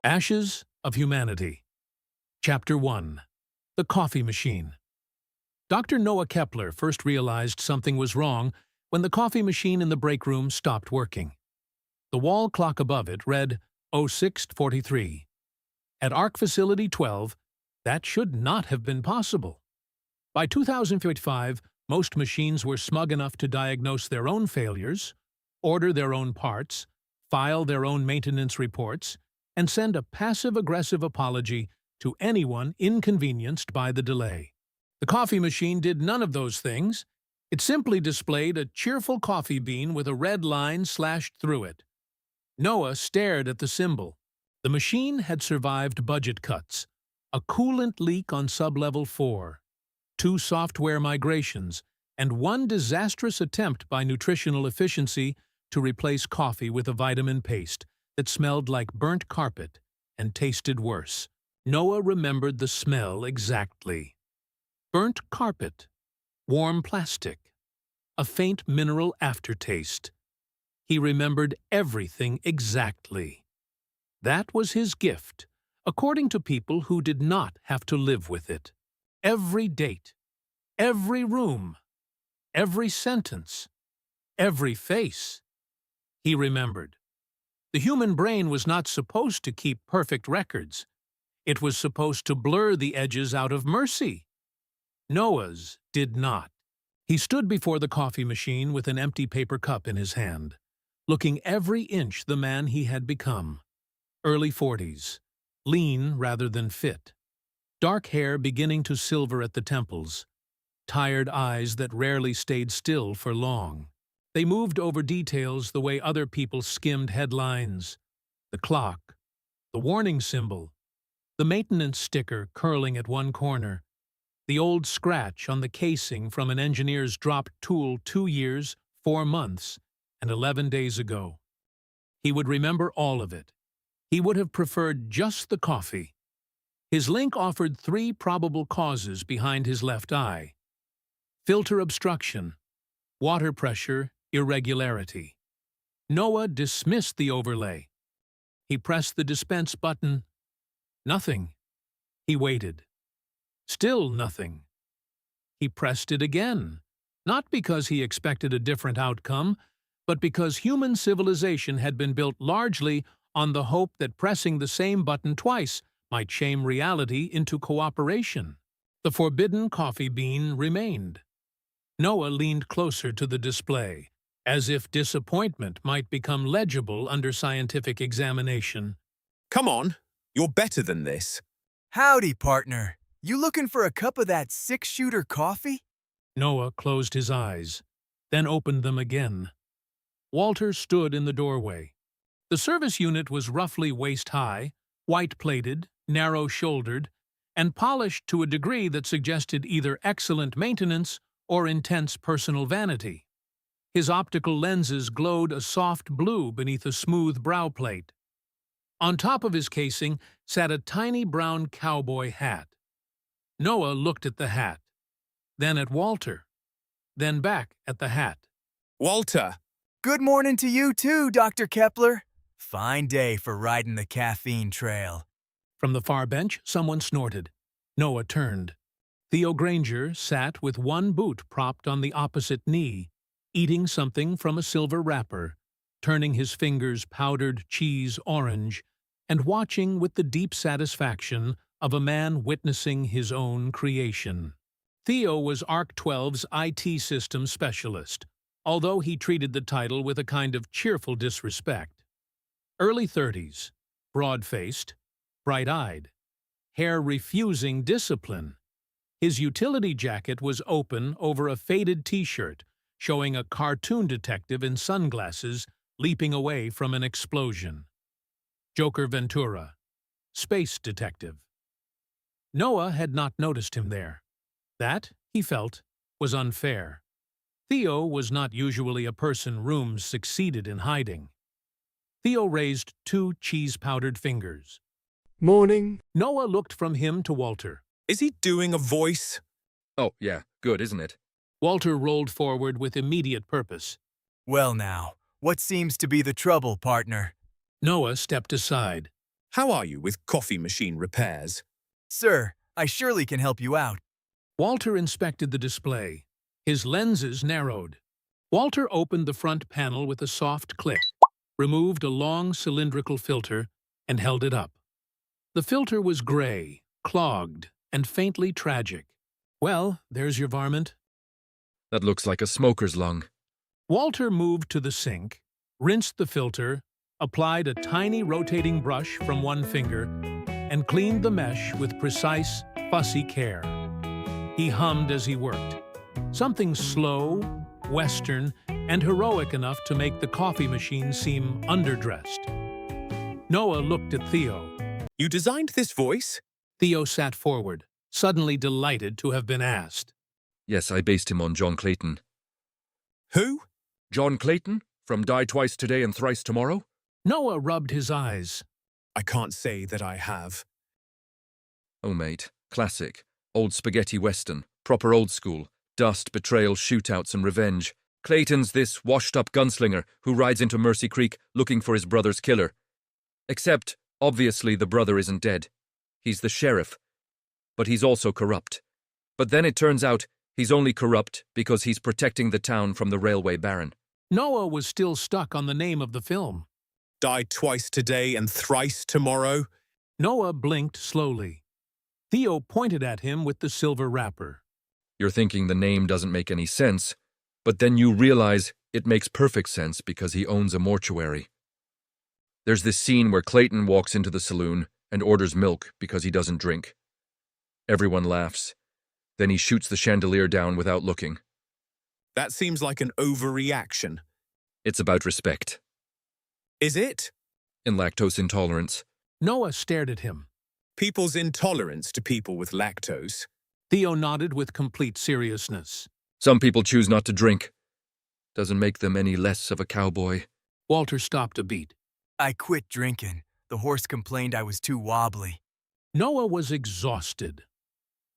Ashes of Humanity. Chapter 1. The Coffee Machine. Dr. Noah Kepler first realized something was wrong when the coffee machine in the break room stopped working. The wall clock above it read 06:43. At Ark Facility 12, that should not have been possible. By 2055, most machines were smug enough to diagnose their own failures, order their own parts, file their own maintenance reports, and send a passive-aggressive apology to anyone inconvenienced by the delay. The coffee machine did none of those things. It simply displayed a cheerful coffee bean with a red line slashed through it. Noah stared at the symbol. The machine had survived budget cuts, a coolant leak on sublevel 4, 2 software migrations, and 1 disastrous attempt by nutritional efficiency to replace coffee with a vitamin paste that smelled like burnt carpet and tasted worse. Noah remembered the smell exactly. Burnt carpet, warm plastic, a faint mineral aftertaste. He remembered everything exactly. That was his gift, according to people who did not have to live with it. Every date, every room, every sentence, every face. He remembered. The human brain was not supposed to keep perfect records. It was supposed to blur the edges out of mercy. Noah's did not. He stood before the coffee machine with an empty paper cup in his hand, looking every inch the man he had become. Early 40s, lean rather than fit, dark hair beginning to silver at the temples, tired eyes that rarely stayed still for long. They moved over details the way other people skimmed headlines. The clock, the warning symbol, the maintenance sticker curling at one corner, the old scratch on the casing from an engineer's dropped tool 2 years, 4 months, and 11 days ago. He would remember all of it. He would have preferred just the coffee. His link offered 3 probable causes behind his left eye: filter obstruction, water pressure, irregularity. Noah dismissed the overlay. He pressed the dispense button. Nothing. He waited. Still nothing. He pressed it again, not because he expected a different outcome, but because human civilization had been built largely on the hope that pressing the same button twice might shame reality into cooperation. The forbidden coffee bean remained. Noah leaned closer to the display, as if disappointment might become legible under scientific examination. Come on, you're better than this. Howdy, partner. You looking for a cup of that 6-shooter coffee? Noah closed his eyes, then opened them again. Walter stood in the doorway. The service unit was roughly waist-high, white-plated, narrow-shouldered, and polished to a degree that suggested either excellent maintenance or intense personal vanity. His optical lenses glowed a soft blue beneath a smooth brow plate. On top of his casing sat a tiny brown cowboy hat. Noah looked at the hat, then at Walter, then back at the hat. Walter! Good morning to you too, Dr. Kepler. Fine day for riding the caffeine trail. From the far bench, someone snorted. Noah turned. Theo Granger sat with one boot propped on the opposite knee, eating something from a silver wrapper, turning his fingers powdered cheese orange, and watching with the deep satisfaction of a man witnessing his own creation. Theo was Ark 12's IT system specialist, although he treated the title with a kind of cheerful disrespect. Early 30s, broad-faced, bright-eyed, hair refusing discipline. His utility jacket was open over a faded T-shirt, showing a cartoon detective in sunglasses leaping away from an explosion. Joker Ventura, space detective. Noah had not noticed him there. That, he felt, was unfair. Theo was not usually a person rooms succeeded in hiding. Theo raised 2 cheese-powdered fingers. Morning. Noah looked from him to Walter. Is he doing a voice? Oh, yeah, good, isn't it? Walter rolled forward with immediate purpose. Well now, what seems to be the trouble, partner? Noah stepped aside. How are you with coffee machine repairs? Sir, I surely can help you out. Walter inspected the display. His lenses narrowed. Walter opened the front panel with a soft click, removed a long cylindrical filter, and held it up. The filter was gray, clogged, and faintly tragic. Well, there's your varmint. That looks like a smoker's lung. Walter moved to the sink, rinsed the filter, applied a tiny rotating brush from one finger, and cleaned the mesh with precise, fussy care. He hummed as he worked, something slow, Western, and heroic enough to make the coffee machine seem underdressed. Noah looked at Theo. You designed this voice? Theo sat forward, suddenly delighted to have been asked. Yes, I based him on John Clayton. Who? John Clayton? From Die Twice Today and Thrice Tomorrow? Noah rubbed his eyes. I can't say that I have. Oh, mate. Classic. Old spaghetti western. Proper old school. Dust, betrayal, shootouts, and revenge. Clayton's this washed-up gunslinger who rides into Mercy Creek looking for his brother's killer. Except, obviously, the brother isn't dead. He's the sheriff. But he's also corrupt. But then it turns out he's only corrupt because he's protecting the town from the railway baron. Noah was still stuck on the name of the film. Die Twice Today and Thrice Tomorrow? Noah blinked slowly. Theo pointed at him with the silver wrapper. You're thinking the name doesn't make any sense, but then you realize it makes perfect sense because he owns a mortuary. There's this scene where Clayton walks into the saloon and orders milk because he doesn't drink. Everyone laughs. Then he shoots the chandelier down without looking. That seems like an overreaction. It's about respect. Is it? In lactose intolerance. Noah stared at him. People's intolerance to people with lactose. Theo nodded with complete seriousness. Some people choose not to drink. Doesn't make them any less of a cowboy. Walter stopped a beat. I quit drinking. The horse complained I was too wobbly. Noah was exhausted.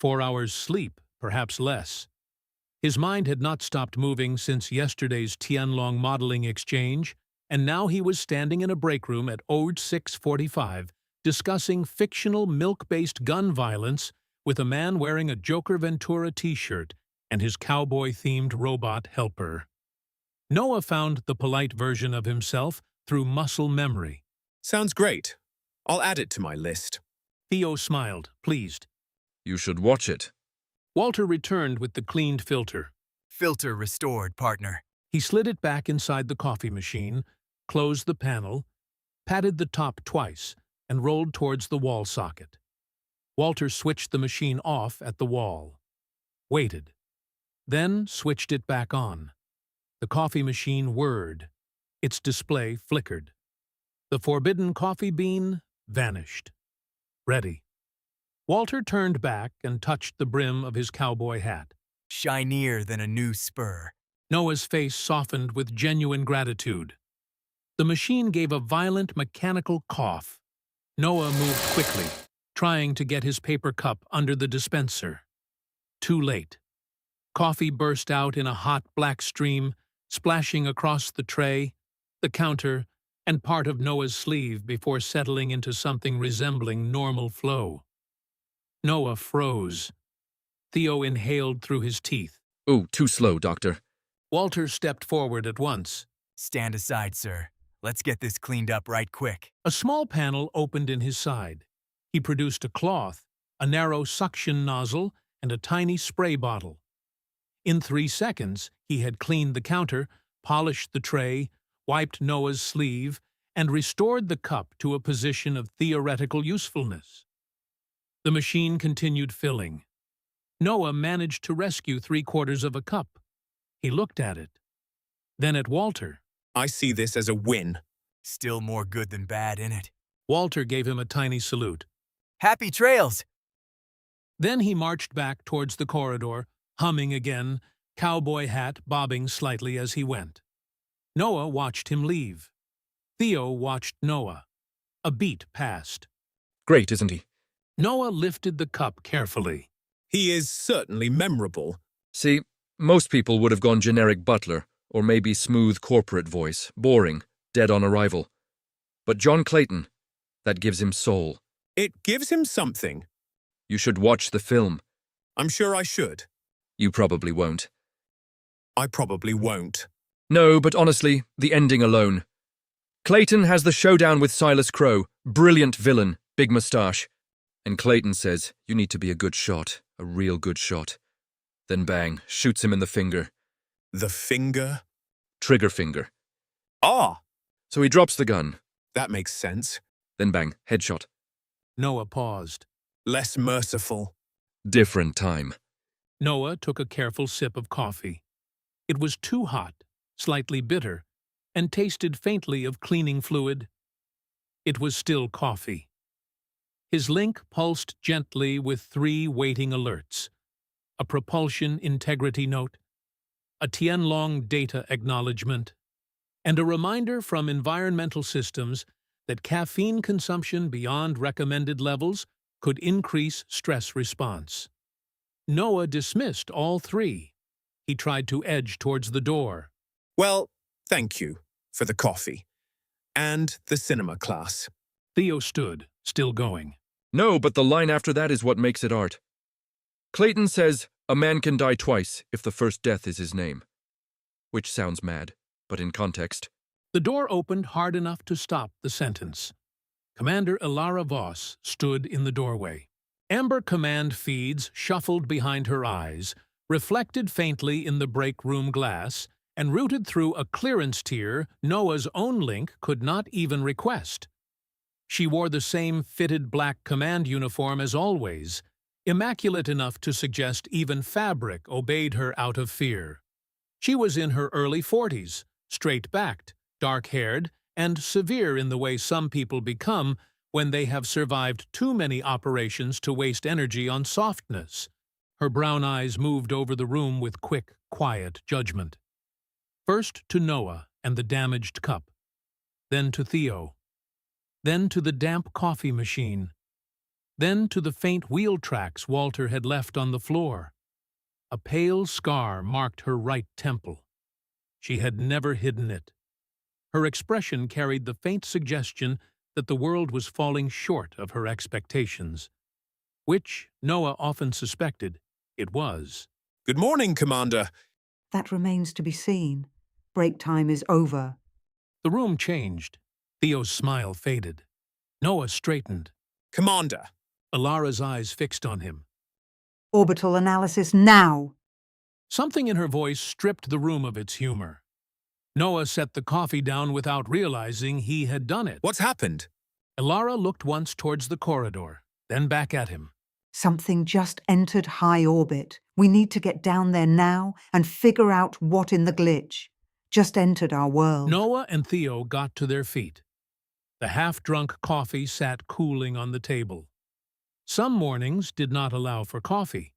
4 hours sleep, perhaps less. His mind had not stopped moving since yesterday's Tianlong modeling exchange, and now he was standing in a break room at Ode 645 discussing fictional milk-based gun violence with a man wearing a Joker Ventura t-shirt and his cowboy-themed robot helper. Noah found the polite version of himself through muscle memory. Sounds great. I'll add it to my list. Theo smiled, pleased. You should watch it. Walter returned with the cleaned filter. Filter restored, partner. He slid it back inside the coffee machine, closed the panel, patted the top twice, and rolled towards the wall socket. Walter switched the machine off at the wall. Waited. Then switched it back on. The coffee machine whirred. Its display flickered. The forbidden coffee bean vanished. Ready. Walter turned back and touched the brim of his cowboy hat. Shinier than a new spur. Noah's face softened with genuine gratitude. The machine gave a violent mechanical cough. Noah moved quickly, trying to get his paper cup under the dispenser. Too late. Coffee burst out in a hot black stream, splashing across the tray, the counter, and part of Noah's sleeve before settling into something resembling normal flow. Noah froze. Theo inhaled through his teeth. Ooh, too slow, Doctor. Walter stepped forward at once. Stand aside, sir. Let's get this cleaned up right quick. A small panel opened in his side. He produced a cloth, a narrow suction nozzle, and a tiny spray bottle. In 3 seconds, he had cleaned the counter, polished the tray, wiped Noah's sleeve, and restored the cup to a position of theoretical usefulness. The machine continued filling. Noah managed to rescue 3/4 of a cup. He looked at it. Then at Walter. I see this as a win. Still more good than bad in it. Walter gave him a tiny salute. Happy trails! Then he marched back towards the corridor, humming again, cowboy hat bobbing slightly as he went. Noah watched him leave. Theo watched Noah. A beat passed. Great, isn't he? Noah lifted the cup carefully. He is certainly memorable. See, most people would have gone generic butler, or maybe smooth corporate voice, boring, dead on arrival. But John Clayton, That gives him soul. It gives him something. You should watch the film. I'm sure I should. You probably won't. I probably won't. No, but honestly, the ending alone. Clayton has the showdown with Silas Crow. Brilliant villain, big moustache. And Clayton says, you need to be a good shot, a real good shot. Then bang, shoots him in the finger. The finger? Trigger finger. Ah, So he drops the gun. that makes sense. Then bang, headshot. Noah paused. Less merciful. Different time. Noah took a careful sip of coffee. It was too hot, slightly bitter, and tasted faintly of cleaning fluid. It was still coffee. His link pulsed gently with 3 waiting alerts: a propulsion integrity note, a Tianlong data acknowledgement, and a reminder from environmental systems that caffeine consumption beyond recommended levels could increase stress response. Noah dismissed all 3. He tried to edge towards the door. Well, thank you for the coffee. And the cinema class. Theo stood, still going. No, but the line after that is what makes it art. Clayton says, a man can die twice if the first death is his name. Which sounds mad, but in context. The door opened hard enough to stop the sentence. Commander Elara Voss stood in the doorway. Amber command feeds shuffled behind her eyes, reflected faintly in the break room glass, and routed through a clearance tier Noah's own link could not even request. She wore the same fitted black command uniform as always, immaculate enough to suggest even fabric obeyed her out of fear. She was in her early 40s, straight-backed, dark-haired, and severe in the way some people become when they have survived too many operations to waste energy on softness. Her brown eyes moved over the room with quick, quiet judgment. First to Noah and the damaged cup, then to Theo, then to the damp coffee machine, then to the faint wheel tracks Walter had left on the floor. A pale scar marked her right temple. She had never hidden it. Her expression carried the faint suggestion that the world was falling short of her expectations, which Noah often suspected it was. Good morning, Commander. That remains to be seen. Break time is over. The room changed. Theo's smile faded. Noah straightened. Commander. Elara's eyes fixed on him. Orbital analysis now! Something in her voice stripped the room of its humor. Noah set the coffee down without realizing he had done it. What's happened? Elara looked once towards the corridor, then back at him. Something just entered high orbit. We need to get down there now and figure out what in the glitch. Just entered our world. Noah and Theo got to their feet. The half-drunk coffee sat cooling on the table. Some mornings did not allow for coffee.